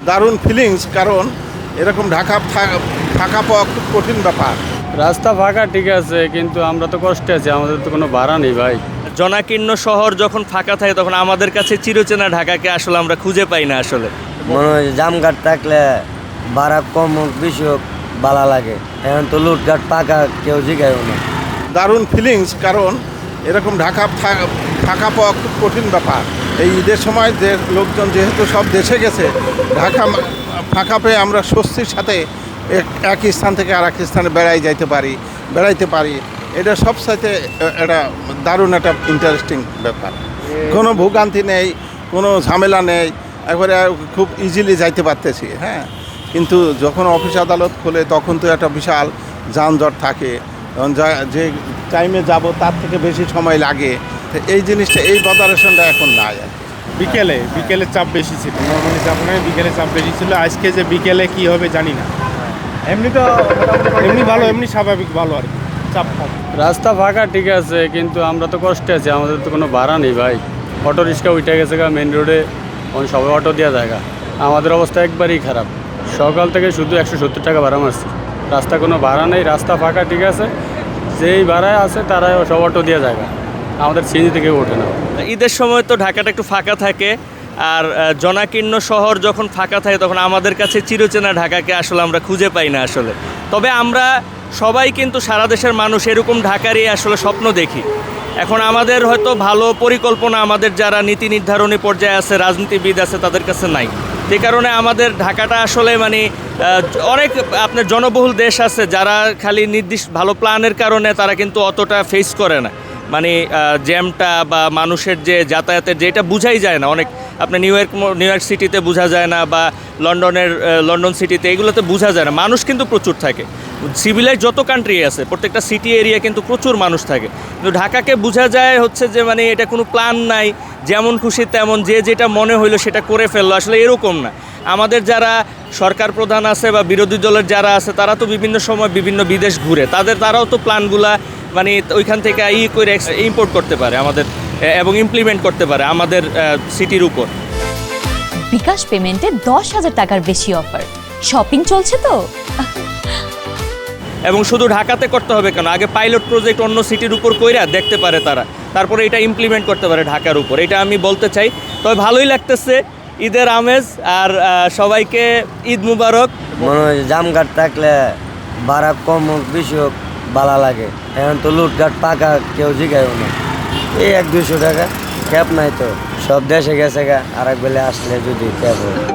দারুণ ফিলিংস, কারণ এরকম ঢাকা ফাঁকা পাওয়া খুব কঠিন ব্যাপার। রাস্তা ফাঁকা ঠিক আছে, কিন্তু আমরা তো কষ্টে আছি, আমাদের তো কোনো ভাড়া নেই ভাই। জনাকীর্ণ শহর যখন ফাঁকা থাকে তখন আমাদের কাছে চিরচেনা ঢাকাকে আসলে আমরা খুঁজে পাই না আসলে। মনে হয় জামঘাট থাকলে ভাড়া কম হোক বেশি হোক ভালো লাগে। এখন তো লুটঘাট পাকা কেউ জিগায়ও না। দারুণ ফিলিংস, কারণ এরকম ঢাকা ফাঁকা পাওয়া খুব কঠিন ব্যাপার। এই ঈদের সময় যে লোকজন যেহেতু সব দেশে গেছে, ঢাকা ফাঁকা পেয়ে আমরা স্বস্তির সাথে এক স্থান থেকে আর এক স্থানে বেড়াইতে পারি। এটা সবসাথে একটা দারুণ একটা ইন্টারেস্টিং ব্যাপার। কোনো ভোগান্তি নেই, কোনো ঝামেলা নেই, একবারে খুব ইজিলি যাইতে পারতেছি। হ্যাঁ, কিন্তু যখন অফিস আদালত খোলে তখন তো একটা বিশাল যানজট থাকে, যে টাইমে যাব তার থেকে বেশি সময় লাগে। এই জিনিসটা, এই বদারেশনটা এখন নাই আর কি। বিকেলে চাপ বেশি ছিল, নর্মালি চাপ নয়, বিকেলে চাপ বেশি ছিল। আজকে যে বিকেলে কি হবে জানি না। এমনি ভালো, এমনি স্বাভাবিক ভালো আর কি, চাপ কম। রাস্তা ফাঁকা ঠিক আছে, কিন্তু আমরা তো কষ্টে আছি, আমাদের তো কোনো ভাড়া নেই ভাই। অটো রিক্সা উঠে গেছে গা মেন রোডে, সবাই অটো দেওয়া জায়গা। আমাদের অবস্থা একবারই খারাপ। সকাল থেকে শুধু 170 টাকা ভাড়া মারছি, রাস্তা কোনো ভাড়া নেই, রাস্তা ফাঁকা ঠিক আছে, যেই ভাড়ায় আছে তারাই সব অটো দেওয়া জায়গা, আমাদের সিএনজি থেকে ওঠে না। ঈদের সময় তো ঢাকাটা একটু ফাঁকা থাকে, আর জনাকীর্ণ শহর যখন ফাঁকা থাকে তখন আমাদের কাছে চিরচেনা ঢাকাকে আসলে আমরা খুঁজে পাই না আসলে। তবে আমরা সবাই কিন্তু সারা দেশের মানুষ এরকম ঢাকারই আসলে স্বপ্ন দেখি। এখন আমাদের হয়তো ভালো পরিকল্পনা আমাদের যারা নীতি নির্ধারণী পর্যায়ে আছে, রাজনীতিবিদ আছে, তাদের কাছে নাই। যে কারণে আমাদের ঢাকাটা আসলে মানে অনেক আপনার জনবহুল দেশ আছে যারা খালি নির্দিষ্ট ভালো প্ল্যানের কারণে তারা কিন্তু অতটা ফেস করে না, মানে জ্যামটা বা মানুষের যে যাতায়াতের যেটা বুঝাই যায় না। অনেক আপনার নিউ ইয়র্ক সিটিতে বোঝা যায় না, বা লন্ডন সিটিতে, এগুলোতে বোঝা যায় না। মানুষ কিন্তু প্রচুর থাকে, সিভিলাইজ যত কান্ট্রি আছে প্রত্যেকটা সিটি এরিয়া কিন্তু প্রচুর মানুষ থাকে। কিন্তু ঢাকাকে বোঝা যায় হচ্ছে যে মানে এটা কোনো প্ল্যান নাই, যেমন খুশি তেমন, যে যেটা মনে হইলো সেটা করে ফেললো, আসলে এরকম না। আমাদের যারা সরকার প্রধান আছে বা বিরোধী দলের যারা আছে তারা তো বিভিন্ন সময় বিভিন্ন বিদেশ ঘুরে, তারাও তো প্ল্যানগুলা মানে ওইখান থেকে করে ইম্পোর্ট করতে পারে আমাদের, এবং ইমপ্লিমেন্ট করতে পারে আমাদের সিটির উপর। বিকাশ পেমেন্টে 10,000 টাকার বেশি অফার, শপিং চলছে তো। এবং শুধু ঢাকাতে করতে হবে কেন, আগে পাইলট প্রজেক্ট অন্য সিটির উপর কইরা দেখতে পারে তারা, তারপরে এটা ইমপ্লিমেন্ট করতে পারে ঢাকার উপর। এটা আমি বলতে চাই। তবে ভালোই লাগতেছে, ঈদের আমেজ, আর সবাইকে ঈদ মুবারক। মনে হয় জামঘাট থাকলে ভাড়া কম হোক বেশি হোক ভালো লাগে। এখন তো লুটঘাট পাকা কেউ জিগায়ও না। এই 100-200 টাকা ক্যাব নাই তো, সব দেশে গেছে গা, আর এক বেলে আসলে যদি ক্যাব হয়।